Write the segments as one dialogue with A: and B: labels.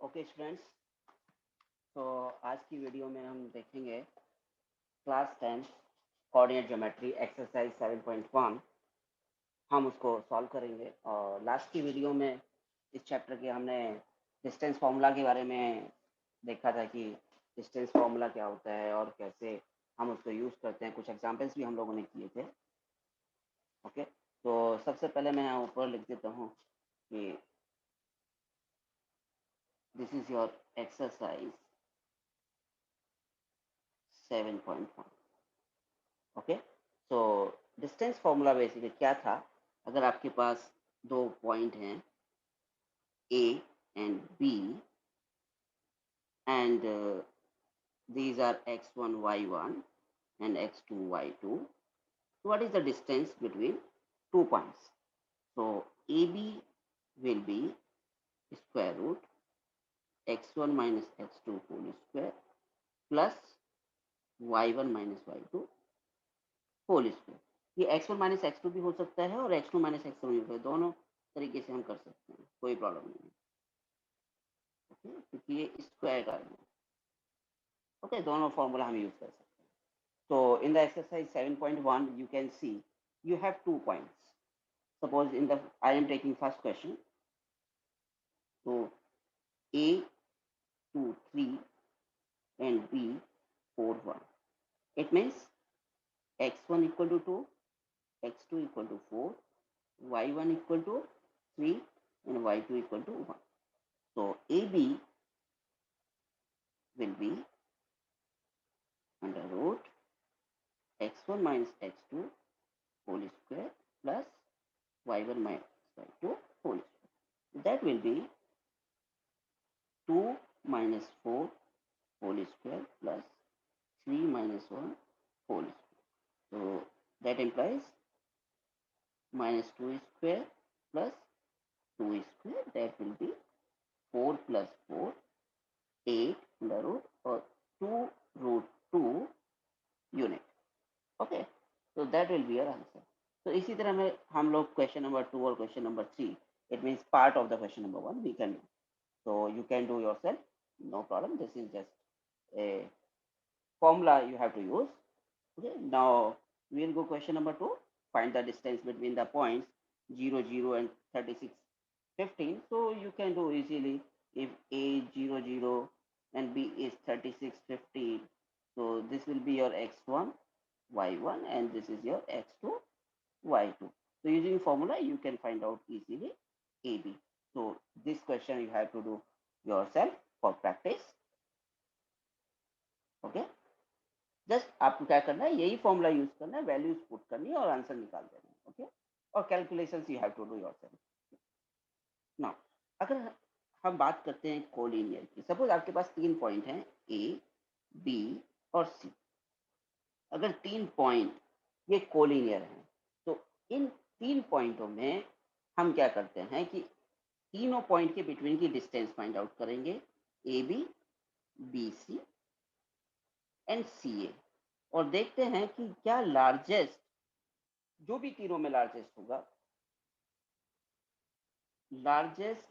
A: Okay students, तो आज की वीडियो में हम देखेंगे क्लास 10 कोऑर्डिनेट ज्योमेट्री एक्सरसाइज 7.1। हम उसको सॉल्व करेंगे और लास्ट की वीडियो में इस चैप्टर के हमने डिस्टेंस फार्मूला के बारे में देखा था कि डिस्टेंस फार्मूला क्या होता है और कैसे हम उसको यूज़ करते हैं। कुछ एग्जांपल्स भी हम लोगों ने किए थे। ओके, तो सबसे पहले मैं यहाँ ऊपर लिख देता हूँ कि this is your exercise 7.1। Okay, तो डिस्टेंस फॉर्मूला बेसिकली क्या था। अगर आपके पास दो पॉइंट हैं A and B and these are x1 y1 and x2 y2, so what is the distance between 2 points? So AB will be square root x1 minus x2 whole square plus y1 minus y2 whole square. ये x1 minus x2 भी हो सकता है और x2 minus x1 भी हो सकता है। दोनों तरीके से हम कर सकते हैं, कोई प्रॉब्लम नहीं है। ओके, क्योंकि ये स्क्वायर का है। ओके, दोनों फॉर्मूला हम यूज कर सकते हैं। तो in the exercise 7.1 you can see you have 2 points. Suppose I am taking first question. So A 2 3 and B 4 1. It means x1 equal to 2, x2 equal to 4, y1 equal to 3 and y2 equal to 1. So AB will be under root x1 minus x2 whole square plus y1 minus y2 whole square. That will be 2 minus 4 whole square plus 3 minus 1 whole square. So that implies minus 2 square plus 2 square. That will be 4 plus 4, 8 under root or 2 root 2 unit. Okay, so that will be your answer. तो इसी तरह में हम लोग question number 2 और question number 3, it means part of the question number 1 we can do. So you can do yourself, no problem. This is just a formula you have to use. Okay, now we'll go question number 2. Find the distance between the points 0 0 and 36 15. So you can do easily if A 0 0 and B is 36 15. So this will be your x1 y1 and this is your x2 y2. So using formula you can find out easily AB. So this question you have to do yourself for practice. Okay, just आपको क्या करना है, यही formula use करना है, values put करनी है और आंसर निकाल देना है. ओके, और calculations you have to do yourself. Now अगर हम बात करते हैं कोलिनियर की, सपोज आपके पास 3 पॉइंट हैं ए बी और सी. अगर 3 पॉइंट ये कोलिनियर हैं तो इन 3 पॉइंटों में हम क्या करते हैं कि तीनों पॉइंट के बिटवीन की डिस्टेंस फाइंड आउट करेंगे, A B B C and C A, और देखते हैं कि क्या लार्जेस्ट, जो भी तीनों में लार्जेस्ट होगा, largest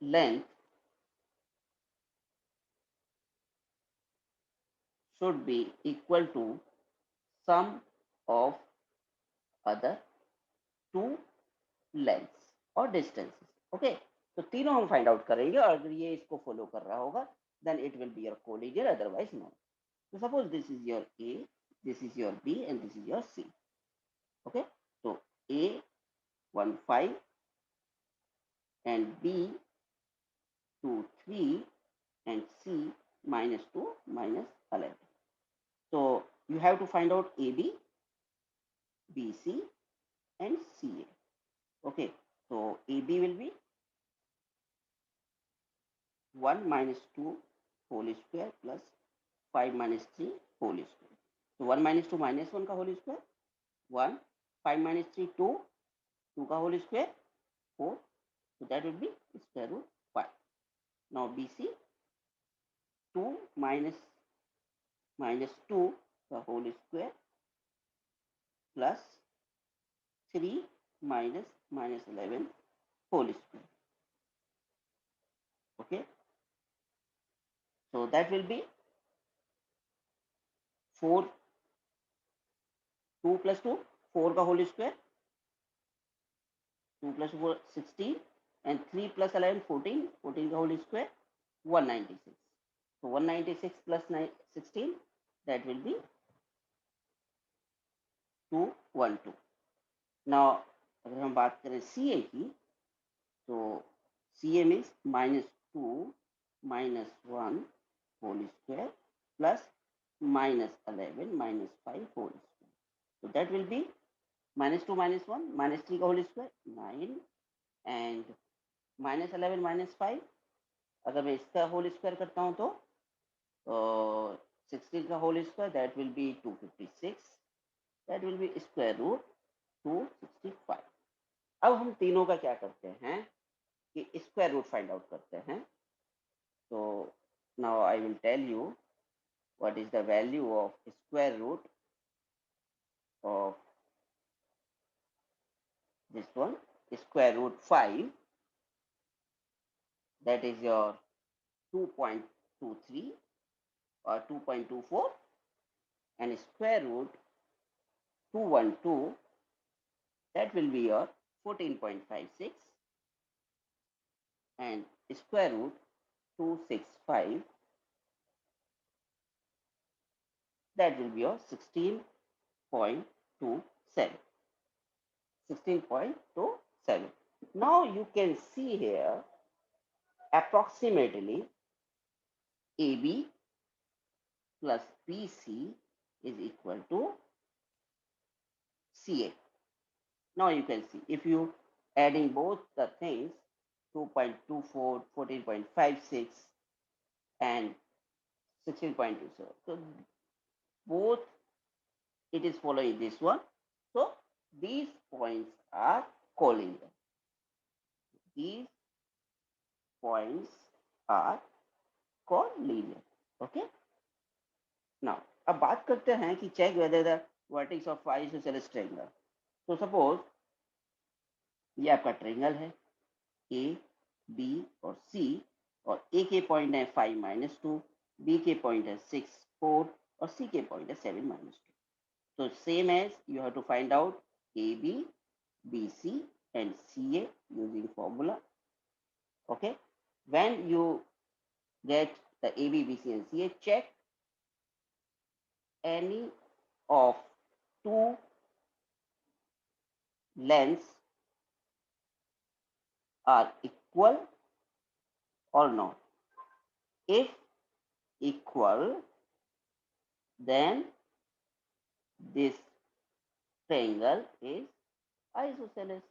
A: length should be equal to sum of other two lengths और distances. ओके, तो तीनों हम फाइंड आउट करेंगे और अगर ये इसको फॉलो कर रहा होगा then it will be your collinear, otherwise no. तो suppose this is your A, this is your B and this is your C. Okay, तो A 1 5 and B 2 3 and C -2 -11. So you have to find out AB, BC and CA. Okay, so AB will be 1 minus 2 whole square plus 5 minus 3 whole square. So 1 minus 2 minus 1 का whole square 1, 5 minus 3 2, 2 का whole square 4. So that will be square root 5. Now BC 2 minus 2 the whole square plus 3 minus 11 whole square. Okay, So that will be 4, 2 plus 2, 4 का whole square, 2 plus 4 16, and 3 plus 11 14, 14 का whole square 196. So 196 plus 16, that will be 212. Now अगर हम बात करें सी A की, तो C A means -2 -1 whole square plus -11 -5 whole square. So that will be -2 -1 -3 का whole square 9, and -11 -5, अगर मैं इसका होल स्क्वायर करता हूँ तो 16 का whole square, that will be 256, that will be square root 265. अब हम तीनों का क्या करते हैं कि स्क्वायर रूट फाइंड आउट करते हैं. तो now I will tell you what is the value of square root of this one, square root 5, that is your 2.23 or 2.24, and square root 212, that will be your 14.56, and square root 265, that will be your 16.27. 16.27. Now you can see here approximately AB plus BC is equal to CA. Now you can see if you adding both the things 2.24, 14.56, and 16.27. So both it is following this one. So these points are collinear. These points are collinear. Okay. Now अब बात करते हैं कि check whether the vertex of y isosceles triangle. तो suppose ये आपका triangle है A B और सी, और ए के पॉइंट है 5 -2, बी के पॉइंट है 6 4, और सी के पॉइंट है 7 -2. So same as you have to find out AB, BC and CA using formula. Okay, when you get the AB, BC and CA, check any of two lengths are equal or not. If equal, then this triangle is isosceles,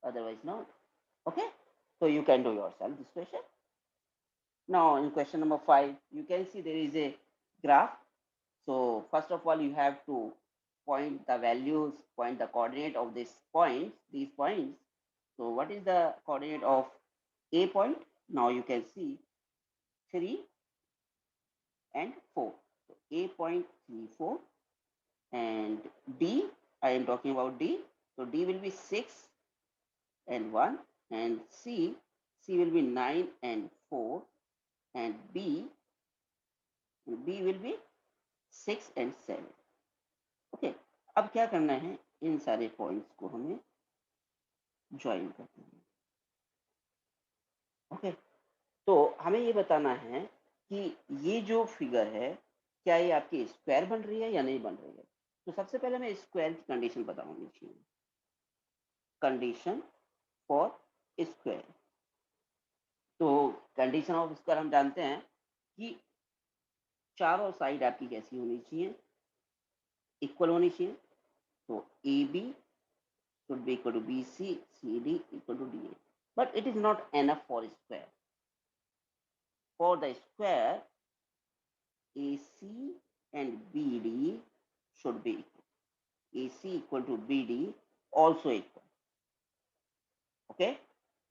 A: otherwise not. Okay, so you can do yourself this question. Now in question number 5, you can see there is a graph. So first of all, you have to point the values, point the coordinate of these points. So what is the coordinate of A point? Now you can see 3 and 4. So A point 3 4, and D, I am talking about D. So D will be 6 and 1, and C will be 9 and 4, and B will be 6 and 7. Okay, अब क्या करना है, इन सारे points को हमें join करना है. Okay, तो हमें ये बताना है कि ये जो फिगर है क्या ये आपकी स्क्वायर बन रही है या नहीं बन रही है. तो सबसे पहले मैं स्क्वायर की कंडीशन बताऊंगी. Condition for square. तो कंडीशन ऑफ स्क्वायर हम जानते हैं कि चारों साइड आपकी कैसी होनी चाहिए, इक्वल होनी चाहिए. तो A B should be equal to BC, CD equal to DA. But it is not enough for square. For the square, AC and BD should be equal. AC equal to BD also equal. Okay?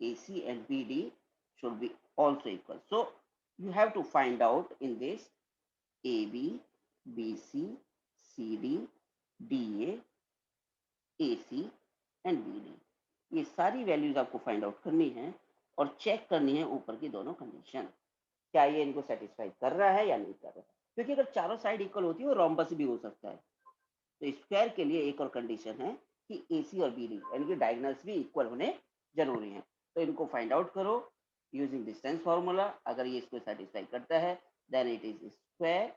A: AC and BD should be also equal. So you have to find out in this AB, BC, CD, DA, AC and BD. ये सारी values आपको find out करनी है और check करनी है ऊपर की दोनों कंडीशन. क्या ये इनको सेटिस्फाई कर रहा है या नहीं कर रहा है, क्योंकि अगर चारों साइड इक्वल होती है वो रोम्बस भी हो सकता है। तो स्क्वायर के लिए एक और कंडीशन है कि AC और BD यानी कि डायगोनल्स भी इक्वल होने जरूरी हैं। तो इनको फाइंड आउट करो यूजिंग डिस्टेंस फार्मूला। अगर ये इसको सेटिस्फाई करता है then it is square,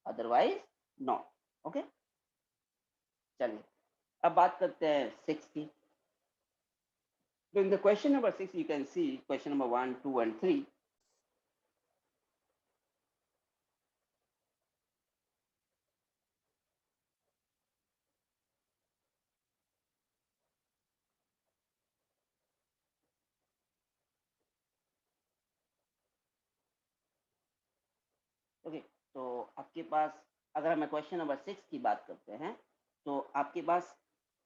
A: otherwise not. Okay, चलिए अब बात करते हैं 6 की। तो in the question number 6 you can see question number 1, 2 and 3। ओके, तो आपके पास अगर हम क्वेश्चन नंबर 6 की बात करते हैं तो आपके पास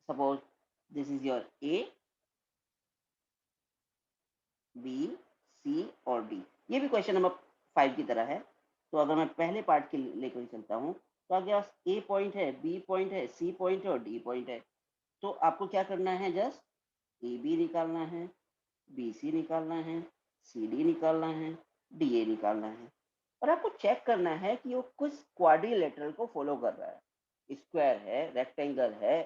A: suppose this is your A, B, C और D। ये भी क्वेश्चन नंबर 5 की तरह है। तो अगर मैं पहले पार्ट के लेकर चलता हूँ तो आपके पास A पॉइंट है, B पॉइंट है, C पॉइंट है और D पॉइंट है। तो आपको क्या करना है, जस्ट AB निकालना है, BC निकालना है, CD निकालना है, DA निकालना है। और आपको चेक करना है कि वो कुछ क्वाड्रिलेटरल को फॉलो कर रहा है। स्क्वायर है, रेक्टेंगल है,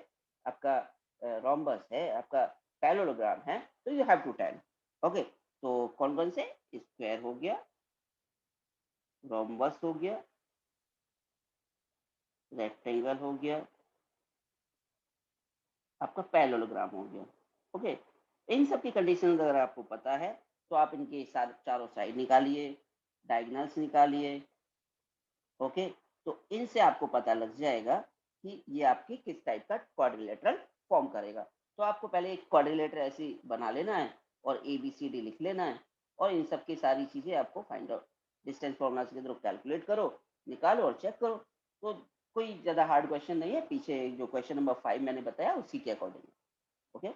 A: आपका रोम्बस है, आपका पैरेललोग्राम है। तो you have to tell. Okay, तो कौन कौन से, स्क्वायर हो गया, रोम्बस हो गया, रेक्टेंगल हो गया, आपका पैरेललोग्राम हो गया। ओके, इन सब की कंडीशन अगर आपको पता है तो आप इनके चारों साइड निकालिए, डायगोनल्स निकालिए। ओके, तो इनसे आपको पता लग जाएगा कि ये आपकी किस टाइप का क्वाड्रिलेटरल फॉर्म करेगा। तो आपको पहले एक क्वाड्रिलेटर ऐसी बना लेना है और ABCD लिख लेना है और इन सब की सारी चीजें आपको फाइंड आउट डिस्टेंस फॉर्मूला के थ्रू कैलकुलेट करो, निकालो और चेक करो। तो कोई ज्यादा हार्ड क्वेश्चन नहीं है, पीछे जो क्वेश्चन नंबर 5 मैंने बताया उसी के अकॉर्डिंग। ओके,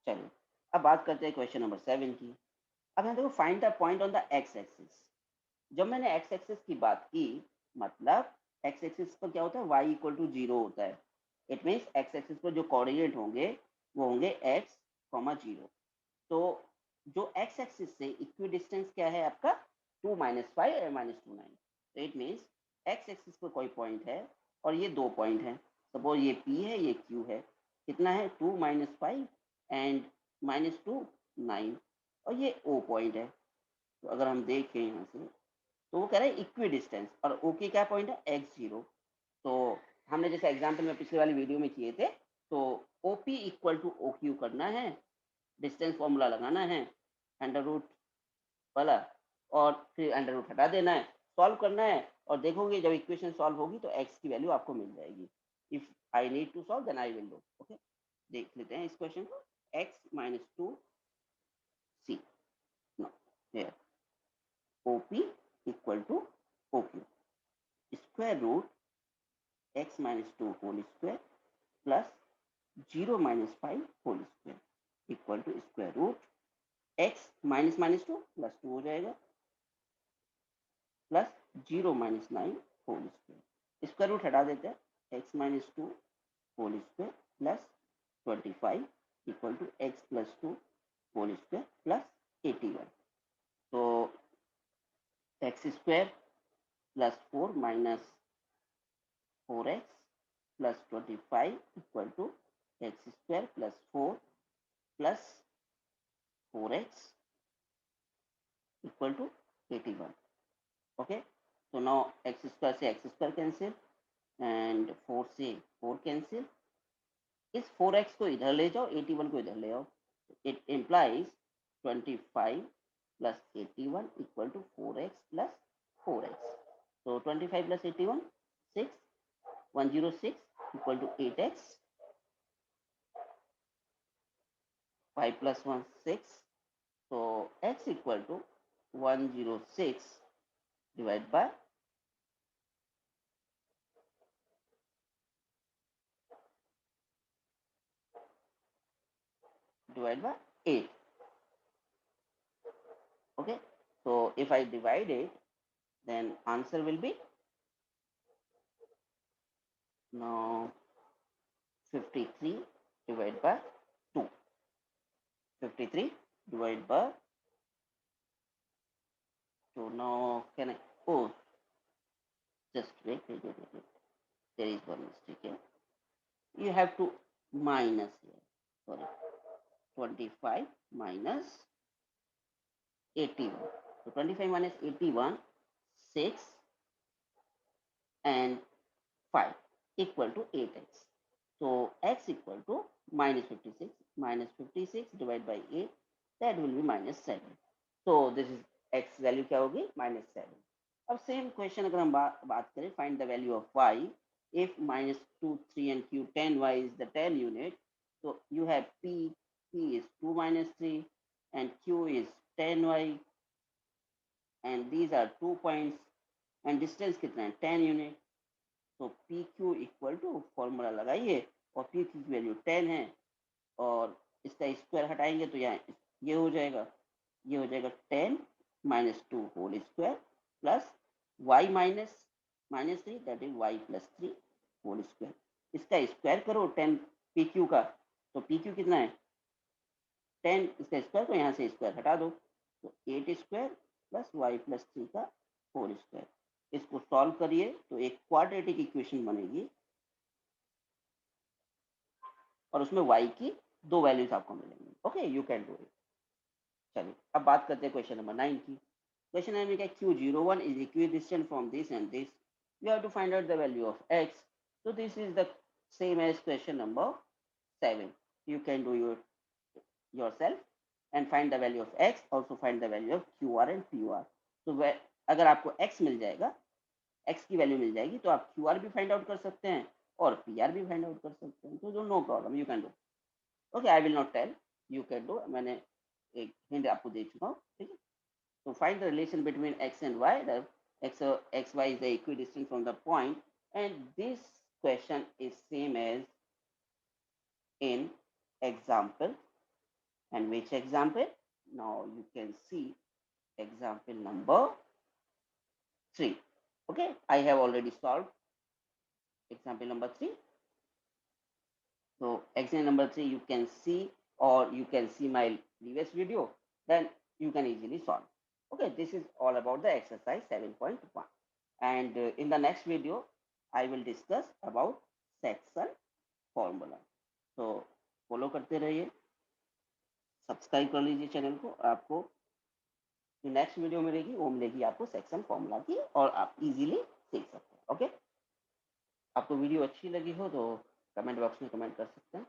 A: चलिए अब बात करते हैं क्वेश्चन नंबर 7 की। अब यहाँ देखो find the point on the x axis. जब मैंने एक्स एक्सिस की बात की, मतलब एक्स एक्सिस पर क्या होता है, y इक्वल टू 0 होता है। इट मीन्स एक्स एक्सिस पर जो कोऑर्डिनेट होंगे वो होंगे x, 0। तो जो एक्स एक्सिस से इक्वी डिस्टेंस क्या है आपका, 2 - 5 और -2 9। तो इट मीन्स एक्स एक्सिस पर कोई पॉइंट है और ये दो पॉइंट है। सपोज ये P है, ये Q है। कितना है, 2 - 5 एंड -2 9। और ये O पॉइंट है। तो अगर हम देखें यहाँ से तो वो कह रहा है इक्वी डिस्टेंस और ओ की क्या पॉइंट है, x0। तो हमने जैसे एग्जाम्पल में पिछले वाली वीडियो में किए थे, तो OP इक्वल टू OQ करना है, डिस्टेंस फॉर्मूला लगाना है अंडर रूट वाला, और फिर अंडर रूट हटा देना है, सॉल्व करना है। और देखोगे जब इक्वेशन सॉल्व होगी तो x की वैल्यू आपको मिल जाएगी। If I need to solve then I will do. Okay, देख लेते हैं इस क्वेश्चन को। x - 2c, no, here OP equal to OQ, square root x - 2 whole square plus 0 - 5 whole square equal to square root x -2 plus 2 हो जाएगा plus 0 - 9 whole square. Square root हटा देते हैं, x - 2 whole square plus 25 equal to x plus 2 whole square plus 81। तो x square plus 4 minus 4x plus 25 equal to x square plus 4 plus 4x equal to 81। Okay, तो now x square से x square cancel and 4 से 4 cancel. इस 4x को इधर ले जाओ, 81 को इधर ले आओ। It implies 25 plus 81 equal to 4x plus 4x। तो 25 plus 81 6, 106 equal to 8x, 5 plus 1 6। तो x equal to 106 divide by divided by 8. Okay, so if I divide it, then answer will be now 53 divided by 2. 53 divided by So now can I? Oh, just wait. There is one mistake here. You have to minus here. Sorry, 25 minus 81. So 25 minus 81, 6 and 5 equal to 8x. So x equal to minus 56 divided by 8, that will be minus 7. So this is x value क्या होगी -7. अब same question अगर हम बात करें find the value of y if -2 3 and q 10y is the 10 unit, so you have p is 2 minus 3 and q is 10y and these are 2 points and distance कितना है 10 unit. तो P Q equal to formula लगाइए और P Q की value 10 है और इसका square हटाएंगे तो यहाँ ये हो जाएगा 10 minus 2 whole square plus y minus -3 that is y plus 3 whole square. इसका स्क्वायर करो 10 पी क्यू का, तो पी क्यू कितना है 10, इसका स्क्वायर, तो यहाँ से स्क्वायर हटा दो तो 8 स्क्वायर प्लस वाई प्लस 3 का होल स्क्वायर. इसको सॉल्व करिए तो एक क्वाड्रेटिक इक्वेशन बनेगी और उसमें y की 2 वैल्यूज आपको मिलेंगी. Okay, you can do it. चलिए अब बात करते हैं क्वेश्चन नंबर 9 की. क्वेश्चन नंबर में क्या Q01 is equidistant from this and this. You have to find out the value of x. So this is the same as question number 7. You can do yourself and find the value of x, also find the value of QR and PR. तो अगर आपको x मिल जाएगा, x की value मिल जाएगी तो आप QR भी find out कर सकते हैं और PR भी फाइंड आउट कर सकते हैं. तो no problem, you can do. Okay, I will not tell, you can do. मैंने एक हिंट आपको दे चुका हूँ. ठीक है, तो find the relation between x and y. X y is the equidistant from the point and this question is same as in example. And which example? Now you can see example number 3. Okay, I have already solved example number 3. So example number 3 you can see, or you can see my previous video, then you can easily solve. Okay, this is all about the exercise 7.1 and in the next video I will discuss about section formula. So follow करते रहिए, subscribe कर लीजिए channel को. आपको जो next video मिलेगी वो मिलेगी आपको सेक्शन फॉर्मूला की और आप इजीली सीख सकते हैं. ओके, आपको वीडियो अच्छी लगी हो तो कमेंट बॉक्स में कमेंट कर सकते हैं.